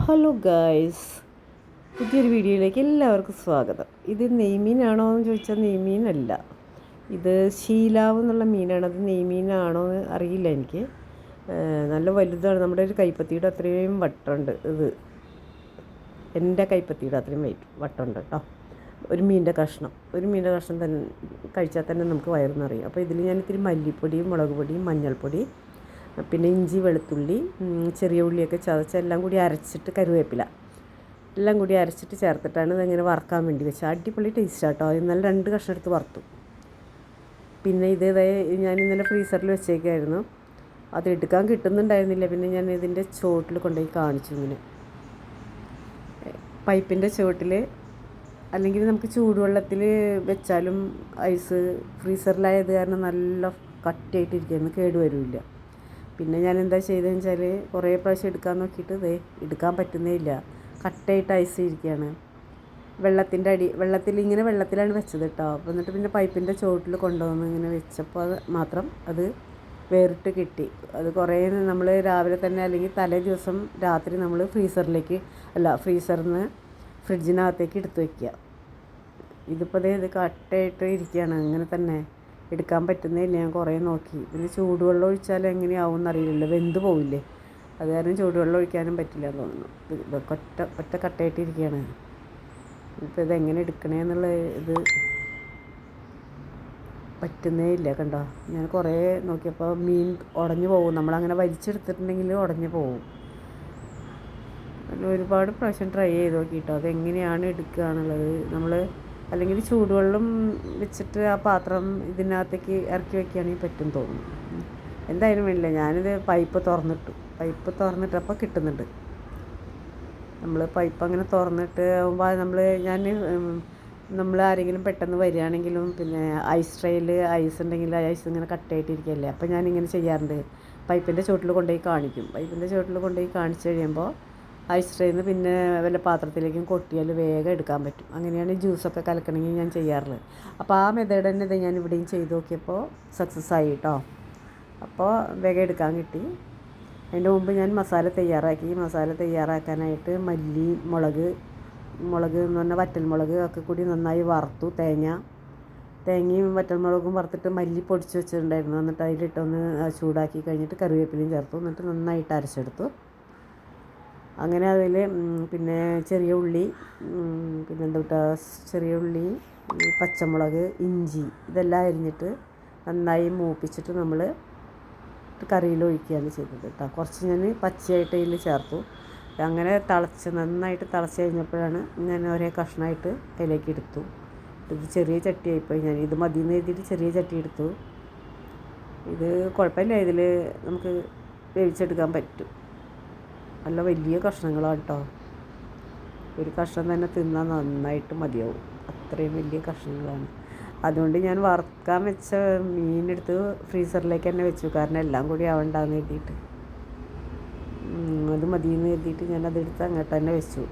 Hello guys, പുതിയൊരു വീഡിയോയിലേക്ക് എല്ലാവർക്കും സ്വാഗതം. ഇത് നെയ്മീനാണോ എന്ന് ചോദിച്ചാൽ നെയ്മീനല്ല, ഇത് ശീലാവ് എന്നുള്ള മീനാണ്. അത് നെയ്മീനാണോ എന്ന് അറിയില്ല എനിക്ക്. നല്ല വലുതാണ്, നമ്മുടെ ഒരു കൈപ്പത്തിയുടെ അത്രയും വട്ടമുണ്ട്. ഇത് എൻ്റെ കൈപ്പത്തിയുടെ അത്രയും വട്ടമുണ്ട് കേട്ടോ. ഒരു മീനിൻ്റെ കഷ്ണം തന്നെ കഴിച്ചാൽ തന്നെ നമുക്ക് വയറ് നിറയും. അപ്പോൾ ഇതിൽ ഞാൻ ഇത്തിരി മല്ലിപ്പൊടിയും മുളക് പൊടിയും മഞ്ഞൾപ്പൊടി, പിന്നെ ഇഞ്ചി വെളുത്തുള്ളി ചെറിയ ഉള്ളിയൊക്കെ ചതച്ച് എല്ലാം കൂടി അരച്ചിട്ട്, കരുവേപ്പില എല്ലാം കൂടി അരച്ചിട്ട് ചേർത്തിട്ടാണ് ഇതിങ്ങനെ വറുക്കാൻ വേണ്ടി വെച്ചത്. അടിപൊളി ടേസ്റ്റ് കേട്ടോ. ഇന്നലെ 2 കഷ്ണം എടുത്ത് വറുത്തു. പിന്നെ ഞാൻ ഇന്നലെ ഫ്രീസറിൽ വെച്ചേക്കായിരുന്നു, അത് എടുക്കാൻ കിട്ടുന്നുണ്ടായിരുന്നില്ല. പിന്നെ ഞാൻ ഇതിൻ്റെ ചുവട്ടിൽ കൊണ്ടുപോയി കാണിച്ചു. ഇങ്ങനെ പൈപ്പിൻ്റെ ചുവട്ടിൽ, അല്ലെങ്കിൽ നമുക്ക് ചൂടുവെള്ളത്തിൽ വെച്ചാലും ഐസ് ഫ്രീസറിലായത് കാരണം നല്ല കട്ടിയായിട്ടിരിക്കുന്നു, കേടുവരില്ല. പിന്നെ ഞാൻ എന്താ ചെയ്തതെന്ന് വെച്ചാൽ, കുറേ പ്രാവശ്യം എടുക്കാൻ നോക്കിയിട്ട് എടുക്കാൻ പറ്റുന്നേ ഇല്ല, കട്ടയായിട്ട് ഐസ് ഇരിക്കുകയാണ്. വെള്ളത്തിലാണ് വെച്ചത് കേട്ടോ. അപ്പോൾ എന്നിട്ട് പിന്നെ പൈപ്പിൻ്റെ ചുവട്ടിൽ കൊണ്ടുവന്ന് ഇങ്ങനെ വെച്ചപ്പോൾ അത് വേറിട്ട് കിട്ടി. അത് കുറേ നമ്മൾ രാവിലെ തന്നെ, അല്ലെങ്കിൽ തലേ ദിവസം രാത്രി നമ്മൾ ഫ്രീസറിൽ നിന്ന് ഫ്രിഡ്ജിനകത്തേക്ക് എടുത്ത് വയ്ക്കുക. ഇതിപ്പോൾ ഇത് കട്ടയായിട്ട് ഇരിക്കുകയാണ്, അങ്ങനെ തന്നെ എടുക്കാൻ പറ്റുന്നില്ല. ഞാൻ കുറേ നോക്കി. പിന്നെ ചൂടുവെള്ളം ഒഴിച്ചാൽ എങ്ങനെയാവും എന്നറിയില്ലല്ലോ, വെന്ത് പോവില്ലേ. അത് കാരണം ചൂടുവെള്ളം ഒഴിക്കാനും പറ്റില്ല എന്ന് തോന്നുന്നു. ഇതൊക്കെ ഒറ്റ കട്ടയായിട്ടിരിക്കുകയാണ്. ഇപ്പോൾ ഇതെങ്ങനെ എടുക്കണേന്നുള്ള ഇത് പറ്റുന്നേ ഇല്ല. കണ്ടോ, ഞാൻ കുറേ നോക്കിയപ്പോൾ മീൻ ഉടഞ്ഞു പോകും. നമ്മളങ്ങനെ വലിച്ചെടുത്തിട്ടുണ്ടെങ്കിൽ ഉടഞ്ഞു പോകും. ഒരുപാട് പ്രാവശ്യം ട്രൈ ചെയ്ത് നോക്കിയിട്ടോ, അതെങ്ങനെയാണ് എടുക്കുക എന്നുള്ളത്. അല്ലെങ്കിൽ ചൂടുവെള്ളം വെച്ചിട്ട് ആ പാത്രം ഇതിനകത്തേക്ക് ഇറക്കി വയ്ക്കുകയാണെങ്കിൽ പറ്റും തോന്നുന്നു. എന്തായാലും വേണ്ടില്ല, ഞാനിത് പൈപ്പ് തുറന്നിട്ട് അപ്പോൾ കിട്ടുന്നുണ്ട്. നമ്മൾ പൈപ്പ് അങ്ങനെ തുറന്നിട്ട് നമ്മൾ ആരെങ്കിലും പെട്ടെന്ന് വരികയാണെങ്കിലും, പിന്നെ ഐസ് ട്രേയിൽ ഐസ് ഉണ്ടെങ്കിൽ ഐസ് ഇങ്ങനെ കട്ടായിട്ടിരിക്കുകയല്ലേ, അപ്പോൾ ഞാനിങ്ങനെ ചെയ്യാറുണ്ട്. പൈപ്പിൻ്റെ ചുവട്ടിൽ കൊണ്ടുപോയി കാണിച്ച് കഴിയുമ്പോൾ ഐസ് ട്രേയിൽ നിന്ന് പിന്നെ വല്ല പാത്രത്തിലേക്കും കൊട്ടിയാൽ വേഗം എടുക്കാൻ പറ്റും. അങ്ങനെയാണ് ജ്യൂസൊക്കെ കലക്കണമെങ്കിൽ ഞാൻ ചെയ്യാറുള്ളത്. അപ്പോൾ ആ മെത്തേഡ് തന്നെ ഇത് ഞാൻ ഇവിടെയും ചെയ്ത് നോക്കിയപ്പോൾ സക്സസ് ആയി കേട്ടോ. അപ്പോൾ വേഗം എടുക്കാൻ കിട്ടി. അതിൻ്റെ മുമ്പ് ഞാൻ മസാല തയ്യാറാക്കാനായിട്ട് മല്ലി, മുളക് എന്ന് പറഞ്ഞാൽ വറ്റൽമുളക് ഒക്കെ കൂടി നന്നായി വറുത്തു. തേങ്ങയും വറ്റൽമുളകും വറുത്തിട്ട് മല്ലി പൊടിച്ച് വെച്ചിട്ടുണ്ടായിരുന്നു. എന്നിട്ട് അതിലിട്ടൊന്ന് ചൂടാക്കി കഴിഞ്ഞിട്ട് കറിവേപ്പിലയും ചേർത്തു. എന്നിട്ട് നന്നായിട്ട് അരച്ചെടുത്തു. അങ്ങനെ അതിൽ പിന്നെ ചെറിയ ഉള്ളി, പച്ചമുളക്, ഇഞ്ചി ഇതെല്ലാം അരിഞ്ഞിട്ട് നന്നായി മൂപ്പിച്ചിട്ട് നമ്മൾ കറിയിൽ ഒഴിക്കുകയാണ് ചെയ്തത് കേട്ടോ. കുറച്ച് ഞാൻ പച്ചയായിട്ട് ഇതിൽ ചേർത്തു. അങ്ങനെ നന്നായിട്ട് തിളച്ച് കഴിഞ്ഞപ്പോഴാണ് ഞാൻ ഒരേ കഷ്ണമായിട്ട് അതിലേക്ക് എടുത്തു. ഇത് ചെറിയ ചട്ടിയായിപ്പോയി. ഞാൻ ഇത് മതിയെന്ന് എഴുതിയിട്ട് ചെറിയ ചട്ടി എടുത്തു. ഇത് കുഴപ്പമില്ല, ഇതിൽ നമുക്ക് വേവിച്ചെടുക്കാൻ പറ്റും. നല്ല വലിയ കഷ്ണങ്ങളാണ് കേട്ടോ. ഒരു കഷ്ണം തന്നെ തിന്നാൽ നന്നായിട്ട് മതിയാവും, അത്രയും വലിയ കഷ്ണങ്ങളാണ്. അതുകൊണ്ട് ഞാൻ വറുക്കാൻ വെച്ച മീനെടുത്ത് ഫ്രീസറിലേക്ക് തന്നെ വെച്ചു, കാരണം എല്ലാം കൂടി ആവണ്ടെന്ന് എഴുതിയിട്ട്. അത് മതിയെന്ന് എഴുതിയിട്ട് ഞാനതെടുത്ത് അങ്ങോട്ട് തന്നെ വെച്ചു,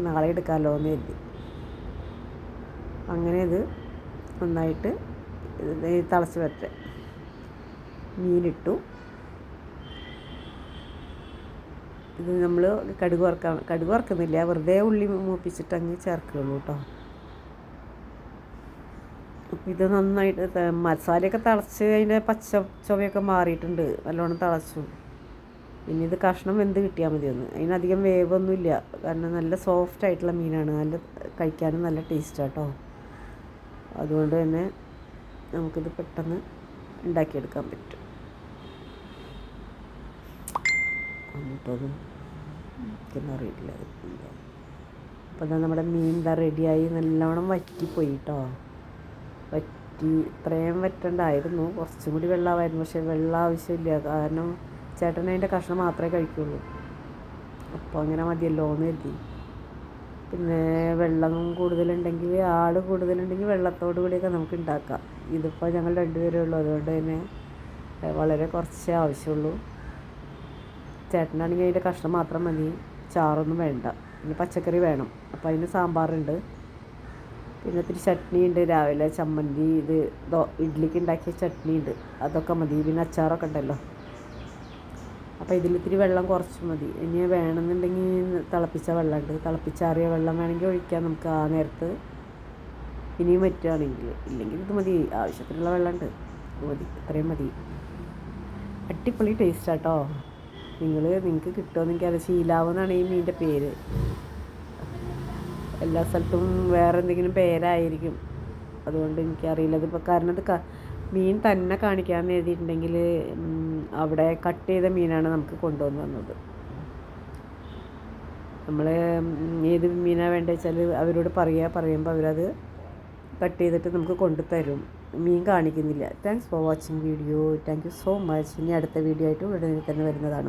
നാളെ എടുക്കാമല്ലോ എന്ന് എഴുതി. അങ്ങനെ ഇത് നന്നായിട്ട് തിളച്ച് വരട്ടെ. മീനിട്ടു. ഇത് നമ്മൾ കടുക് വറുക്കുന്നില്ല, വെറുതെ ഉള്ളി മൂപ്പിച്ചിട്ട് അങ്ങ് ചേർക്കുകയുള്ളൂ കേട്ടോ. അപ്പോൾ ഇത് നന്നായിട്ട് മസാലയൊക്കെ തിളച്ച് അതിൻ്റെ പച്ച ചുവയൊക്കെ മാറിയിട്ടുണ്ട്, നല്ലോണം തിളച്ചു. പിന്നെ ഇത് കഷ്ണം വെന്ത് കിട്ടിയാൽ മതിയൊന്ന്, അതിനധികം വേവൊന്നുമില്ല, കാരണം നല്ല സോഫ്റ്റ് ആയിട്ടുള്ള മീനാണ്, കഴിക്കാനും നല്ല ടേസ്റ്റാണ് കേട്ടോ. അതുകൊണ്ട് തന്നെ നമുക്കിത് പെട്ടെന്ന് ഉണ്ടാക്കിയെടുക്കാൻ പറ്റും. അറിയില്ല. അപ്പോൾ അതാ നമ്മുടെ മീൻ റെഡിയായി, നല്ലോണം വറ്റിപ്പോയി കേട്ടോ. ഇത്രയും വറ്റണ്ടായിരുന്നു, കുറച്ചും കൂടി വെള്ളമായിരുന്നു. പക്ഷേ വെള്ളം ആവശ്യമില്ല, കാരണം ചേട്ടൻ അതിൻ്റെ കഷ്ണം മാത്രമേ കഴിക്കുള്ളൂ. അപ്പോൾ അങ്ങനെ മതിയല്ലോ എന്ന് കരുതി. പിന്നെ വെള്ളം കൂടുതലുണ്ടെങ്കിൽ വെള്ളത്തോടു കൂടിയൊക്കെ നമുക്ക് ഉണ്ടാക്കാം. ഇതിപ്പോൾ ഞങ്ങൾ 2 പേരേ ഉള്ളൂ, അതുകൊണ്ട് തന്നെ വളരെ കുറച്ചേ ആവശ്യമുള്ളൂ. ചേട്ടനാണെങ്കിൽ അതിൻ്റെ കഷ്ണം മാത്രം മതി, ചാറൊന്നും വേണ്ട. പിന്നെ പച്ചക്കറി വേണം, അപ്പോൾ അതിന് സാമ്പാറുണ്ട്, പിന്നെ ഇത്തിരി ചട്നി ഉണ്ട്, രാവിലെ ചമ്മന്തി, ഇഡ്ഡലിക്ക് ഉണ്ടാക്കിയ ചട്നി ഉണ്ട്, അതൊക്കെ മതി. പിന്നെ അച്ചാറൊക്കെ ഉണ്ടല്ലോ. അപ്പോൾ ഇതിലിത്തിരി വെള്ളം കുറച്ച് മതി. ഇനി വേണമെന്നുണ്ടെങ്കിൽ തിളപ്പിച്ച വെള്ളമുണ്ട്, തിളപ്പിച്ചാറിയ വെള്ളം വേണമെങ്കിൽ ഒഴിക്കാം നമുക്ക് ആ നേരത്ത് ഇനിയും പറ്റുകയാണെങ്കിൽ. ഇല്ലെങ്കിൽ ഇത് മതി, ആവശ്യത്തിനുള്ള വെള്ളമുണ്ട്, ഇത് മതി, ഇത്രയും മതി. അടിപൊളി ടേസ്റ്റാട്ടോ. നിങ്ങൾക്ക് കിട്ടുമെന്ന് എനിക്കറിയാം. ശീലാവ് എന്നാണ് ഈ മീനിൻ്റെ പേര്. എല്ലാ സ്ഥലത്തും വേറെ എന്തെങ്കിലും പേരായിരിക്കും, അതുകൊണ്ട് എനിക്കറിയില്ല. അതിപ്പോൾ കാരണം ഇത് മീൻ തന്നെ കാണിക്കാമെന്ന് എഴുതിയിട്ടുണ്ടെങ്കിൽ അവിടെ കട്ട് ചെയ്ത മീനാണ് നമുക്ക് കൊണ്ടുവന്ന് തന്നത്. നമ്മൾ ഏത് മീനാണ് വേണ്ടത് വെച്ചാൽ അവരോട് പറയുമ്പോൾ അവരത് കട്ട് ചെയ്തിട്ട് നമുക്ക് കൊണ്ടുതരും. മീൻ കാണിക്കുന്നില്ല. Thanks for watching video. Thank you so much. ഇനി അടുത്ത വീഡിയോ ആയിട്ട് ഉടനെ തന്നെ വരുന്നതാണ്.